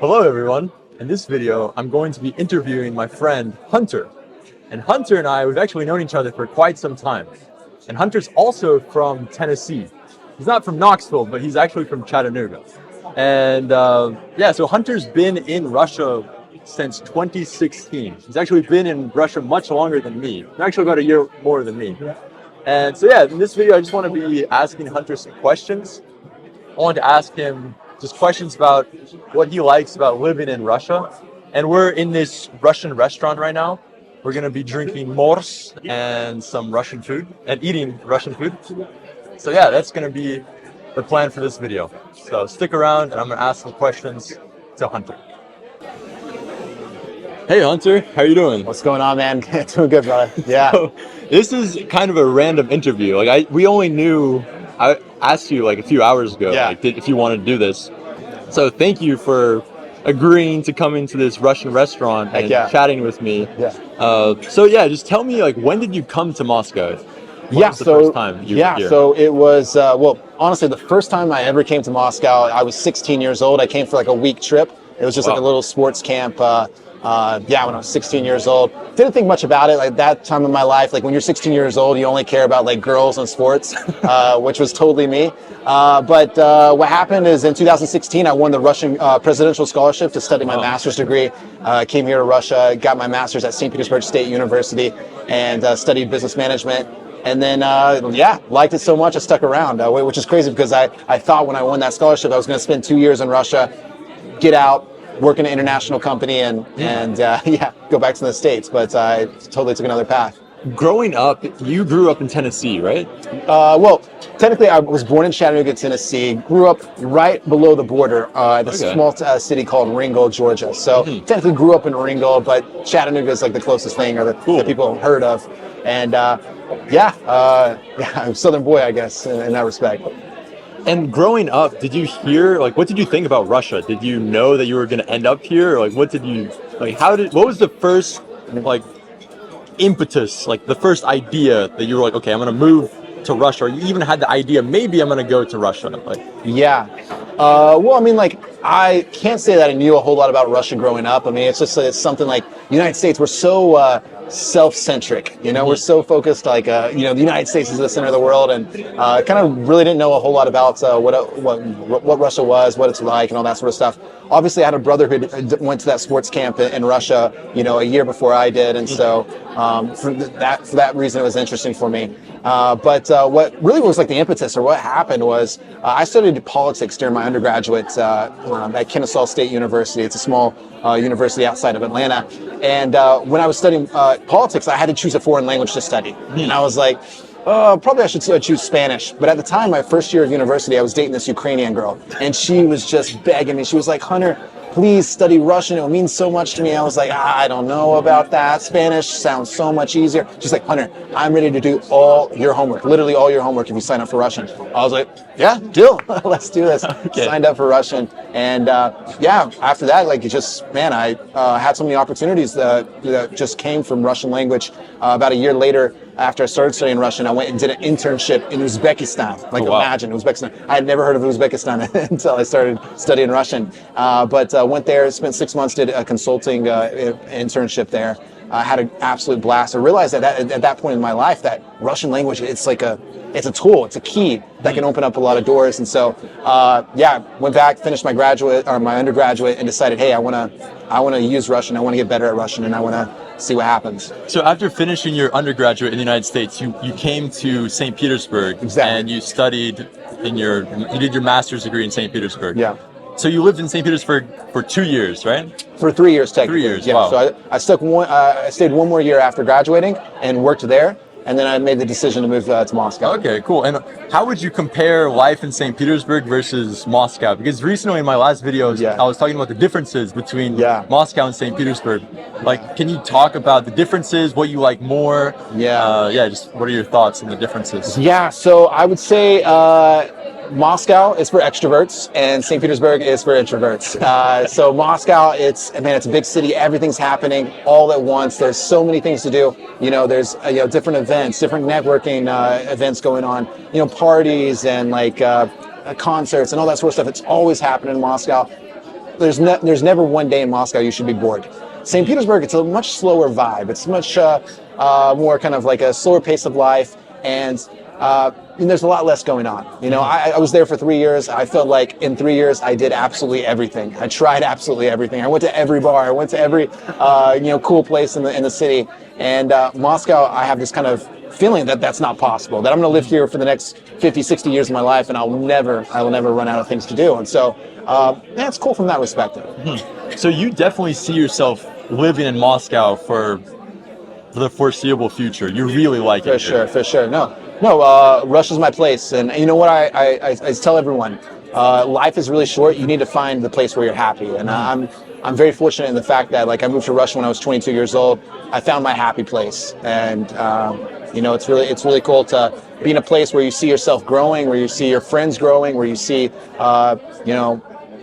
Hello everyone. In this video, I'm going to be interviewing my friend Hunter. And Hunter and I, we've actually known each other for quite some time. And Hunter's also from Tennessee. He's not from Knoxville, but he's actually from Chattanooga. And so Hunter's been in Russia since 2016. He's actually been in Russia much longer than me. Actually about a year more than me. And so in this video, I just want to be asking Hunter some questions. I want to ask him just questions about what he likes about living in Russia. And we're in this Russian restaurant right now. We're going to be drinking mors and some Russian food and eating Russian food. So that's going to be the plan for this video. So stick around and I'm going to ask some questions to Hunter. Hey Hunter, how you doing? What's going on, man? Doing good, brother. Yeah. So, this is kind of a random interview. We only knew, I asked you like a few hours ago, if you wanted to do this. So thank you for agreeing to come into this Russian restaurant and chatting with me. Just tell me, when did you come to Moscow? When was the first time you were here? So it was, honestly, the first time I ever came to Moscow, I was 16 years old. I came for like a week trip. It was just like a little sports camp. When I was 16 years old. Didn't think much about it. Like that time in my life, like when you're 16 years old, you only care about like girls and sports, which was totally me. But what happened is in 2016, I won the Russian presidential scholarship to study my master's degree. Came here to Russia, got my master's at St. Petersburg State University, and studied business management. And then, liked it so much, I stuck around, which is crazy because I thought when I won that scholarship, I was going to spend 2 years in Russia, get out, work in an international company and go back to the States, but I totally took another path. Growing up, you grew up in Tennessee, right? Technically I was born in Chattanooga, Tennessee, grew up right below the border at a small city called Ringgold, Georgia. So technically grew up in Ringgold, but Chattanooga is like the closest thing or that people have heard of. And I'm a Southern boy, I guess, in that respect. And growing up, did you hear, what did you think about Russia? Did you know that you were going to end up here? Or what was the first, impetus, the first idea that you were like, okay, I'm going to move to Russia? Or you even had the idea, maybe I'm going to go to Russia? I can't say that I knew a whole lot about Russia growing up. I mean, it's something like the United States, we're so self-centric, we're so focused, the United States is the center of the world, and kind of really didn't know a whole lot about what Russia was, what it's like, and all that sort of stuff. Obviously, I had a brother who went to that sports camp in Russia, a year before I did, and so for that reason, it was interesting for me. But what really was the impetus, or what happened was, I studied politics during my undergraduate at Kennesaw State University. It's a small university outside of Atlanta. And when I was studying politics, I had to choose a foreign language to study. And I was like, probably I should choose Spanish. But at the time, my first year of university, I was dating this Ukrainian girl. And she was just begging me. She was like, Hunter, please study Russian. It will mean so much to me. I was like, I don't know about that. Spanish sounds so much easier. She's like, Hunter, I'm ready to do all your homework, literally all your homework if you sign up for Russian. I was like, yeah, deal. Let's do this. Signed up for Russian. And after that, I had so many opportunities that just came from Russian language. About a year later, after I started studying Russian, I went and did an internship in Uzbekistan. Imagine Uzbekistan. I had never heard of Uzbekistan until I started studying Russian. But went there, spent 6 months, did a consulting internship there. Had an absolute blast. I realized that at that point in my life that Russian language, it's a tool, it's a key that can open up a lot of doors. And so, went back, finished my undergraduate, and decided, hey, I want to use Russian. I want to get better at Russian, and I want to see what happens. So after finishing your undergraduate in the United States, you came to St. Petersburg, and you studied you did your master's degree in St. Petersburg. Yeah. So you lived in St. Petersburg for 2 years, right? For 3 years, technically. 3 years, yeah. wow. So I stayed one more year after graduating and worked there. And then I made the decision to move to Moscow. Okay, cool. And how would you compare life in St. Petersburg versus Moscow? Because recently in my last videos, I was talking about the differences between Moscow and St. Petersburg. Can you talk about the differences, what you like more? Just what are your thoughts on the differences? Yeah, so I would say Moscow is for extroverts and St. Petersburg is for introverts. So Moscow, it's a big city. Everything's happening all at once. There's so many things to do. There's different events, different networking events going on. Parties and concerts and all that sort of stuff. It's always happening in Moscow. there's never one day in Moscow you should be bored. St. Petersburg, it's a much slower vibe. It's much more kind of like a slower pace of life, and there's a lot less going on. I was there for 3 years. I felt like in 3 years I did absolutely everything. I tried absolutely everything. I went to every bar. I went to every cool place in the city. And Moscow, I have this kind of feeling that that's not possible. That I'm going to live here for the next 50, 60 years of my life, and I will never run out of things to do. And so, it's cool from that perspective. So you definitely see yourself living in Moscow for the foreseeable future. You really like it. For sure. No, Russia's my place. And you know what I tell everyone, life is really short. You need to find the place where you're happy. And I'm very fortunate in the fact that I moved to Russia when I was 22 years old. I found my happy place. And, it's really cool to be in a place where you see yourself growing, where you see your friends growing, where you see,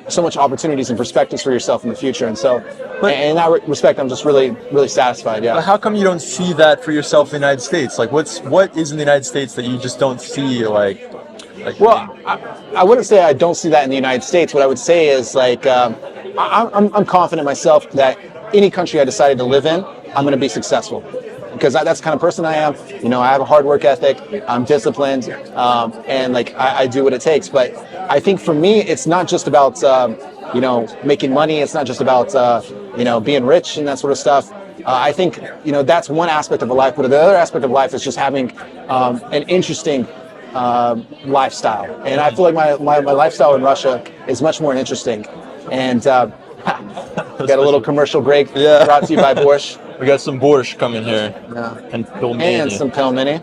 so much opportunities and perspectives for yourself in the future. And so, in that respect, I'm just really, really satisfied. Yeah. But how come you don't see that for yourself in the United States? What is in the United States that you just don't see? Well, I wouldn't say I don't see that in the United States. What I would say is I'm confident myself that any country I decided to live in, I'm going to be successful. Because that's the kind of person I am. I have a hard work ethic. I'm disciplined, and I do what it takes. But I think for me, it's not just about making money. It's not just about being rich and that sort of stuff. I think that's one aspect of a life. But the other aspect of life is just having an interesting lifestyle. And I feel like my lifestyle in Russia is much more interesting. And got a little commercial break brought to you by Borscht. We got some borscht coming here. Yeah. And pelmeni. And some pelmeni.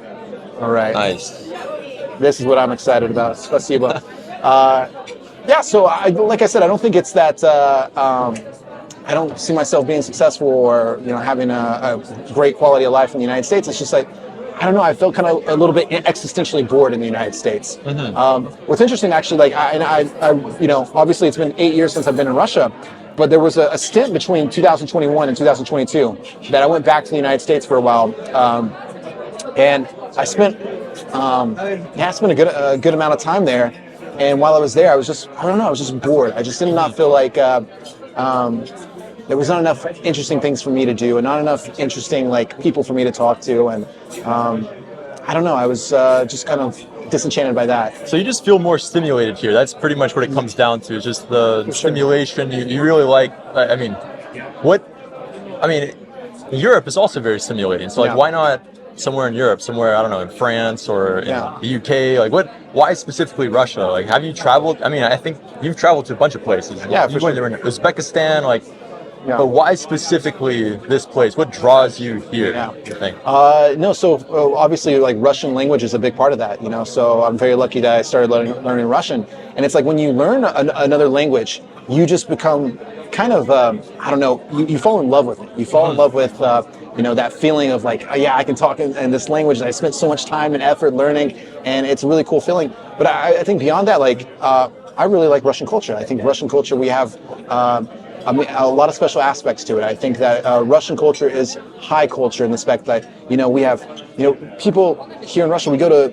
All right. Nice. This is what I'm excited about. Spasibo. So like I said, I don't think it's that I don't see myself being successful or having a great quality of life in the United States. It's just I don't know. I felt kind of a little bit existentially bored in the United States. Mm-hmm. What's interesting, actually, I obviously it's been 8 years since I've been in Russia. But there was a stint between 2021 and 2022 that I went back to the United States for a while, and I spent a good amount of time there. And while I was there, I was just bored. I just did not feel like there was not enough interesting things for me to do, and not enough interesting people for me to talk to. And I don't know. I was just kind of disenchanted by that. So you just feel more stimulated here. That's pretty much what it comes down to. It's just the stimulation. You really like. Europe is also very stimulating. So why not somewhere in Europe? Somewhere, I don't know, in France or in the UK. Why specifically Russia? Have you traveled? I think you've traveled to a bunch of places. Yeah, you went there in Uzbekistan. But why specifically this place? What draws you here? You think? So obviously, Russian language is a big part of that. So I'm very lucky that I started learning Russian. And it's when you learn another language, you just become kind of you fall in love with it. You fall in love with that feeling of I can talk in this language that I spent so much time and effort learning, and it's a really cool feeling. But I think beyond that, I really like Russian culture. I think Russian culture, we have a lot of special aspects to it. I think that Russian culture is high culture in the respect that we have people here in Russia. We go to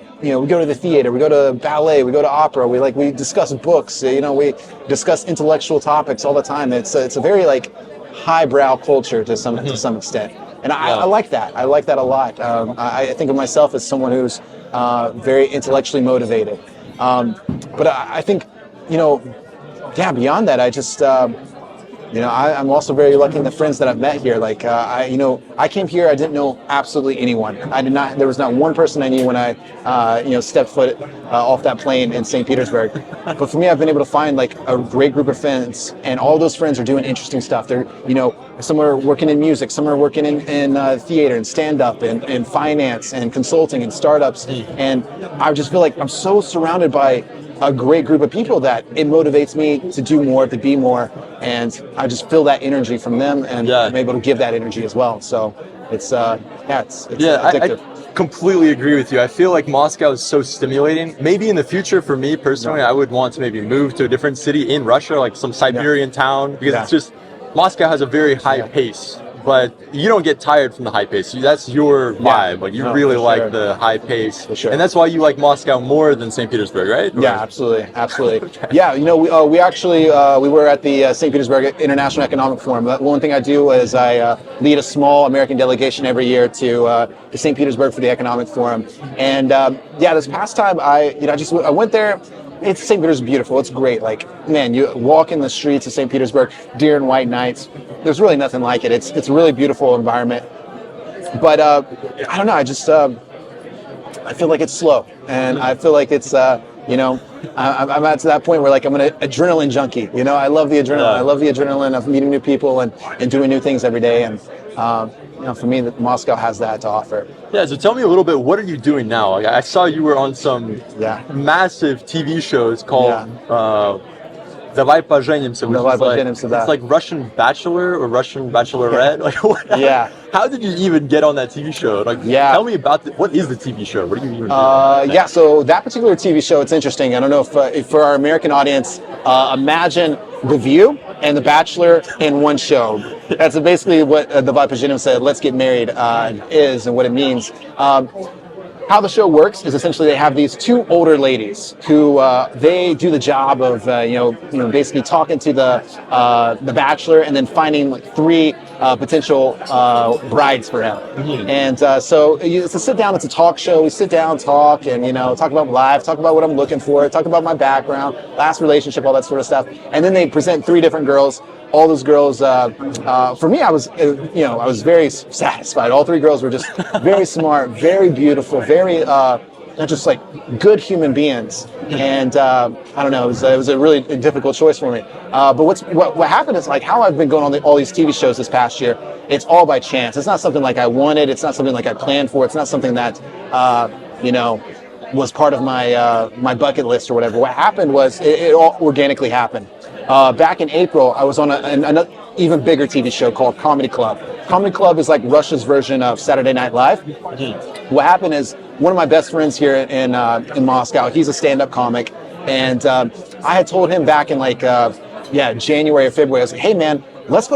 the theater, we go to ballet, we go to opera. We discuss books. We discuss intellectual topics all the time. It's a very highbrow culture to some extent, and I like that. I like that a lot. I think of myself as someone who's very intellectually motivated. But I think beyond that, I just. I'm also very lucky in the friends that I've met here. I came here, I didn't know absolutely anyone. There was not one person I knew when I, stepped foot off that plane in St. Petersburg. But for me, I've been able to find a great group of friends, and all those friends are doing interesting stuff. They're, some are working in music, some are working in theater and stand-up and finance and consulting and startups. And I just feel like I'm so surrounded by a great group of people that it motivates me to do more, to be more, and I just feel that energy from them, and I'm able to give that energy as well. So it's addictive. I completely agree with you. I feel like Moscow is so stimulating. Maybe in the future, for me personally, I would want to maybe move to a different city in Russia, some Siberian town, because it's just Moscow has a very high pace. but you don't get tired from the high pace. That's your vibe. Like you really for like sure. the high pace, For sure. and that's why you like Moscow more than St. Petersburg, right? Or- Yeah, absolutely. Yeah, we actually we were at the St. Petersburg International Economic Forum. One thing I do is I lead a small American delegation every year to St. Petersburg for the Economic Forum. And yeah, this past time I went there. St. Petersburg is beautiful. It's great. Like, man, you walk in the streets of St. Petersburg, deer and white nights. There's really nothing like it. It's a really beautiful environment. But I don't know. I feel like it's slow, and I feel like it's I'm at to that point where like I'm an adrenaline junkie. I love the adrenaline. I love the adrenaline of meeting new people and doing new things every day. And for me, Moscow has that to offer. Yeah, so tell me a little bit, what are you doing now? Like, I saw you were on some massive TV shows called Давай поженимся, which is it's like Russian Bachelor or Russian Bachelorette. Like, what, how did you even get on that TV show? Like, tell me about what is the TV show? What do you even do? So that particular TV show, it's interesting. I don't know if for our American audience, imagine The View and The Bachelor in one show. That's basically what the Давай поженимся said, let's get married, is and what it means. How the show works is essentially they have these two older ladies who they do the job of basically talking to the bachelor and then finding like three potential brides for him. And so it's a sit down, it's a talk show. We sit down, talk, and talk about life, talk about what I'm looking for, talk about my background, last relationship, all that sort of stuff. And then they present three different girls. All those girls, for me, I was very satisfied. All three girls were just very smart, very beautiful, very just like good human beings. And I don't know, it was a really difficult choice for me. But what happened is like how I've been going on all these TV shows this past year. It's all by chance. It's not something like I wanted. It's not something like I planned for. It's not something that was part of my bucket list or whatever. What happened was it all organically happened. Back in April, I was on an even bigger TV show called Comedy Club. Comedy Club is like Russia's version of Saturday Night Live. What happened is one of my best friends here in Moscow, he's a stand-up comic, and I had told him back in January or February, I was like, hey man, let's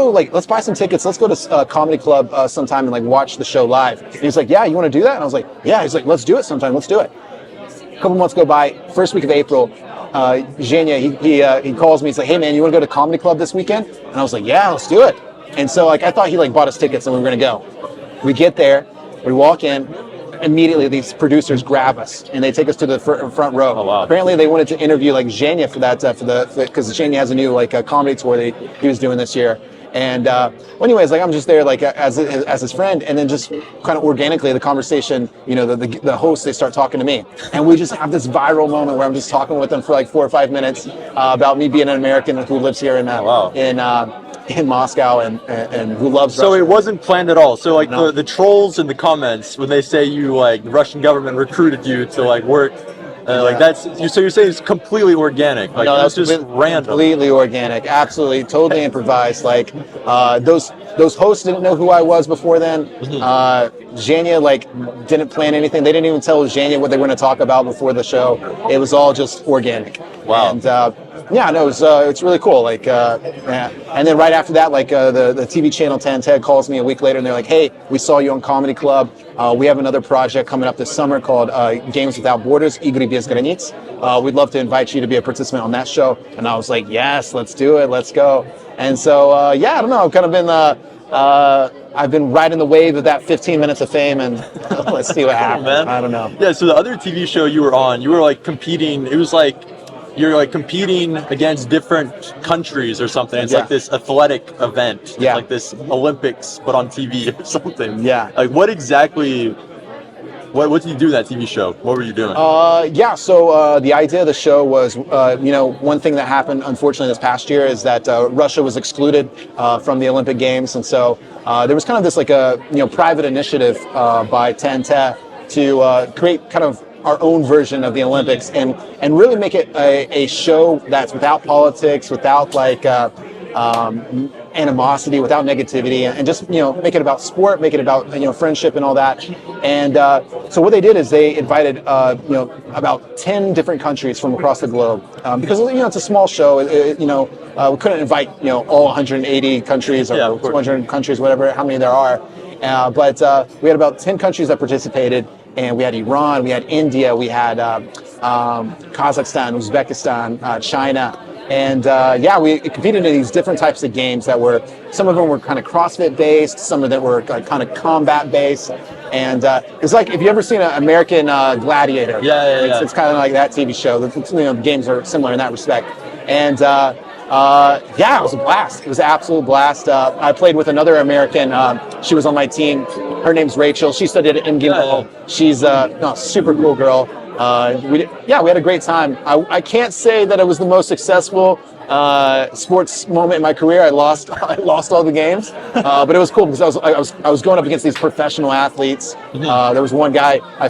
buy some tickets, let's go to Comedy Club sometime and watch the show live. And he's like, yeah, you want to do that? And I was like, yeah. He's like, let's do it sometime, let's do it. A couple months go by, first week of April, Zhenya, he calls me. He's like, hey man, you want to go to Comedy Club this weekend? And I was like, yeah, let's do it. And so I thought he bought us tickets and we were going to go. We get there, we walk in, immediately these producers grab us and they take us to the front row. Oh, wow. Apparently they wanted to interview Zhenya for that, because Zhenya has a new comedy tour that he was doing this year. And anyways, I'm just there as his friend, and then just kind of organically the conversation, the hosts, they start talking to me, and we just have this viral moment where I'm just talking with them for 4 or 5 minutes about me being an American who lives here in Moscow and who loves So Russia. it wasn't planned at all. So No. the trolls in the comments when they say you the Russian government recruited you to work. So you're saying it's completely organic. No, it was just random. Completely organic, absolutely, totally improvised. Those hosts didn't know who I was before then. Zhenya didn't plan anything. They didn't even tell Zhenya what they were going to talk about before the show. It was all just organic. Wow. And it's really cool. And then right after that, the TV channel 10 Ted calls me a week later, and they're like, hey, we saw you on Comedy Club. We have another project coming up this summer called Games Without Borders, Игры без границ. We'd love to invite you to be a participant on that show. And I was like, yes, let's do it, let's go. And so I don't know, I've kind of been I've been riding the wave of that 15 minutes of fame, and let's see what happens. Man. I don't know. Yeah, so the other TV show you were on, you were competing. It was you're competing against different countries or something. It's like this athletic event. Yeah. Like this Olympics, but on TV or something. Yeah. What exactly? What did you do in that TV show? What were you doing? So the idea of the show was, one thing that happened, unfortunately, this past year is that Russia was excluded from the Olympic Games. And so there was kind of this private initiative by 10Te to create kind of our own version of the Olympics and really make it a show that's without politics, without animosity, without negativity, and just make it about sport, make it about friendship and all that. And so what they did is they invited about 10 different countries from across the globe, because it's a small show. We couldn't invite all 180 countries or 200 countries, whatever, how many there are. But we had about 10 countries that participated, and we had Iran, we had India, we had Kazakhstan, Uzbekistan, China. And we competed in these different types of games that were, some of them were kind of CrossFit based, some of them were kind of combat based. And it's like, if you ever seen an American Gladiator, it's kind of like that TV show. The games are similar in that respect. And it was a blast. It was an absolute blast. I played with another American. She was on my team. Her name's Rachel. She studied at MGIMO. She's a super cool girl. We had a great time. I can't say that it was the most successful sports moment in my career. I lost all the games, but it was cool because I was going up against these professional athletes. There was one guy I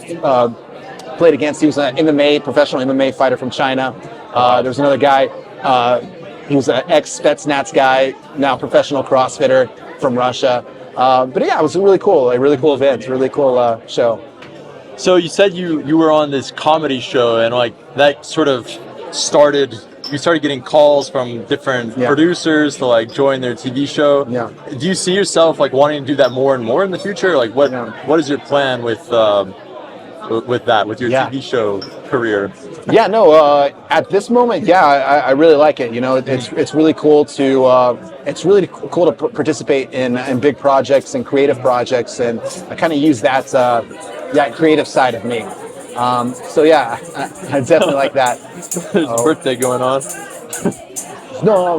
played against. He was an professional MMA fighter from China. There was another guy. He was an ex-Spetsnaz guy, now professional CrossFitter from Russia. But it was a really cool event, really cool show. So you said you were on this comedy show, and like that sort of started. You started getting calls from different producers to like join their TV show. Yeah. Do you see yourself like wanting to do that more and more in the future? Like what is your plan with your TV show career? At this moment, I really like it. It's really cool to participate in big projects and creative projects, and I kind of use that creative side of me. I definitely like that. There's a birthday going on. No,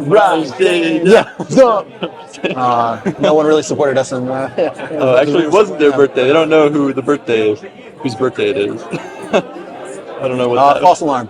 no one really supported us in. Actually, it wasn't their birthday. They don't know who the birthday is, whose birthday it is. I don't know what. False alarm.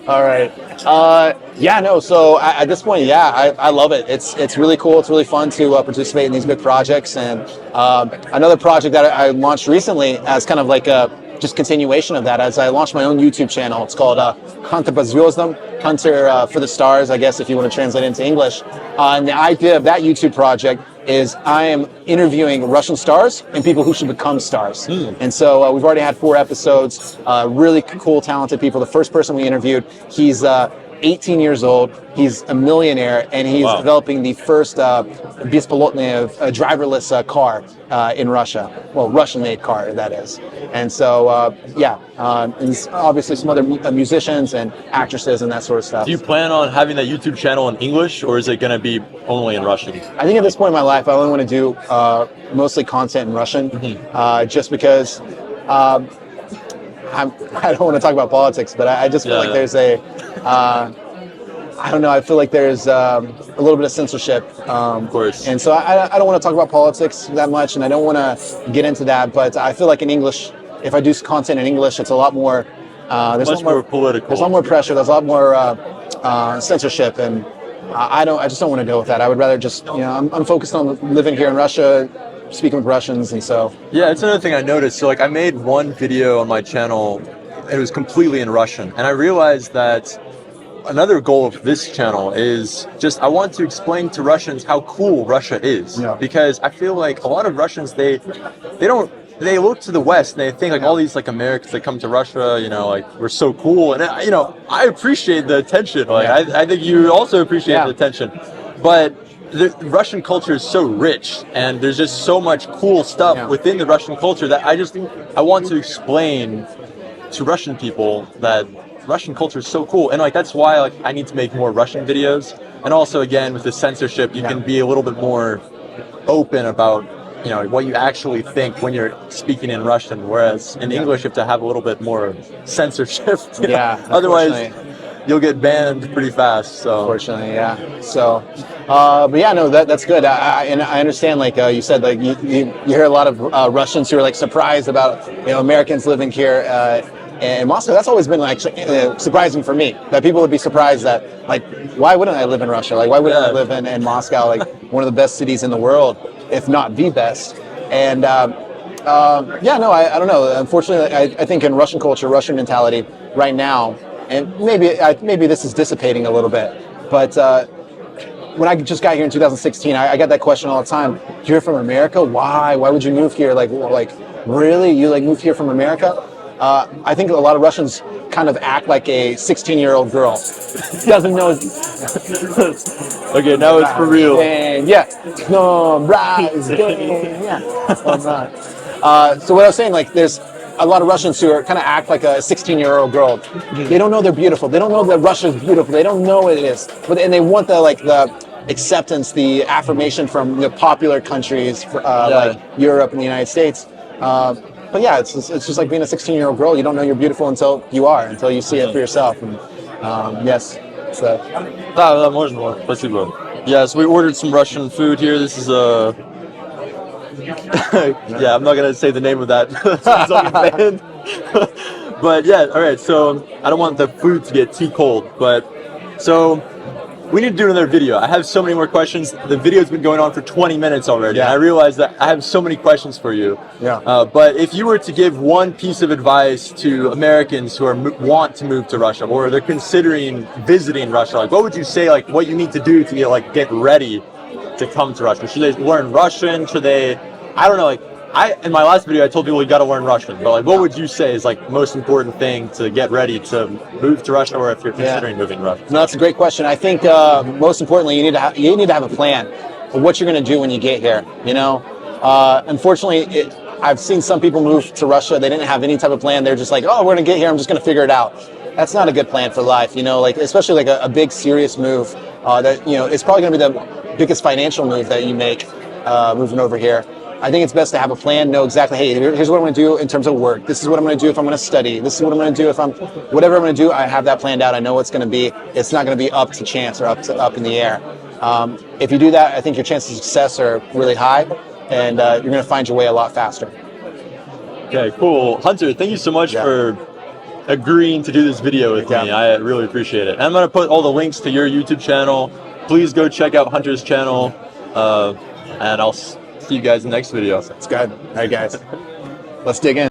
All right. So at this point, I love it. It's really cool. It's really fun to participate in these big projects. And another project that I launched recently as kind of like a just continuation of that, as I launched my own YouTube channel. It's called Hunter Cawood, Hunter for the Stars, I guess, if you want to translate it into English. And the idea of that YouTube project is I am interviewing Russian stars and people who should become stars. And so we've already had 4 episodes, really cool, talented people. The first person we interviewed, he's 18 years old, he's a millionaire, and he's developing the first bespilotny, driverless car in Russia. Well, Russian-made car, that is. And so, and obviously some other musicians and actresses and that sort of stuff. Do you plan on having that YouTube channel in English, or is it going to be only in Russian? I think at this point in my life, I only want to do mostly content in Russian, just because I don't want to talk about politics, but I just feel like there's I don't know, I feel like there's a little bit of censorship. Of course. And so I don't want to talk about politics that much, and I don't want to get into that, but I feel like in English, if I do content in English, it's a lot more, there's much more political. There's a lot more pressure, there's a lot more censorship, and I just don't want to deal with that. I would rather just, I'm focused on living here in Russia, speaking with Russians, and so. Yeah, it's another thing I noticed. So like I made one video on my channel, it was completely in Russian, and I realized that another goal of this channel is just I want to explain to Russians how cool Russia is, because I feel like a lot of Russians they look to the West and they think like all these like Americans that come to Russia, like we're so cool, and I appreciate the attention. Like I think you also appreciate the attention, but the Russian culture is so rich, and there's just so much cool stuff within the Russian culture that I want to explain to Russian people that Russian culture is so cool, and like that's why like I need to make more Russian videos. And also again with the censorship, you can be a little bit more open about what you actually think when you're speaking in Russian, whereas in English you have to have a little bit more censorship. Otherwise you'll get banned pretty fast. So unfortunately, so but that's good. And I understand, like you said, like you hear a lot of Russians who are like surprised about Americans living here in Moscow. That's always been like surprising for me, that people would be surprised that, like, why wouldn't I live in Russia? Like, why wouldn't I live in Moscow, like one of the best cities in the world, if not the best? And I don't know. Unfortunately, I think in Russian culture, Russian mentality right now, and maybe this is dissipating a little bit, but when I just got here in 2016, I got that question all the time. You're from America? Why? Why would you move here? Like really? You like moved here from America? I think a lot of Russians kind of act like a 16-year-old girl. Doesn't know. Okay, now it's for real. And yeah. No, rise. Yeah. So what I was saying, like, there's a lot of Russians who are kind of act like a 16-year-old girl. They don't know they're beautiful. They don't know that Russia's beautiful. They don't know what it is. And they want the acceptance, the affirmation from the popular countries like Europe and the United States. But yeah, it's just like being a 16-year-old girl. You don't know you're beautiful until you see it for yourself. And yes. So. Да, можно. Спасибо. Yeah, so we ordered some Russian food here. This is yeah, I'm not gonna say the name of that. But yeah, all right. So I don't want the food to get too cold, but so we need to do another video. I have so many more questions. The video's been going on for 20 minutes already, and I realize that I have so many questions for you. Yeah. But if you were to give one piece of advice to Americans who want to move to Russia, or they're considering visiting Russia, like what would you say? Like what you need to do to get ready to come to Russia? Should they learn Russian? Should they? I don't know. Like in my last video, I told people you got to learn Russian. But like, what would you say is like most important thing to get ready to move to Russia, or if you're considering moving to Russia? No, that's a great question. I think most importantly, you need to have a plan for what you're going to do when you get here. You know, unfortunately, I've seen some people move to Russia. They didn't have any type of plan. They're just like, oh, we're going to get here. I'm just going to figure it out. That's not a good plan for life. You know, like especially like a big serious move that it's probably going to be the biggest financial move that you make moving over here. I think it's best to have a plan, know exactly, hey, here's what I'm going to do in terms of work. This is what I'm going to do if I'm going to study. This is what I'm going to do whatever I'm going to do, I have that planned out. I know what's going to be. It's not going to be up to chance or up in the air. If you do that, I think your chances of success are really high, and you're going to find your way a lot faster. Okay, cool. Hunter, thank you so much for agreeing to do this video with me. I really appreciate it. And I'm going to put all the links to your YouTube channel. Please go check out Hunter's channel, and I'll see you guys in the next video. That's good. All right, guys. Let's dig in.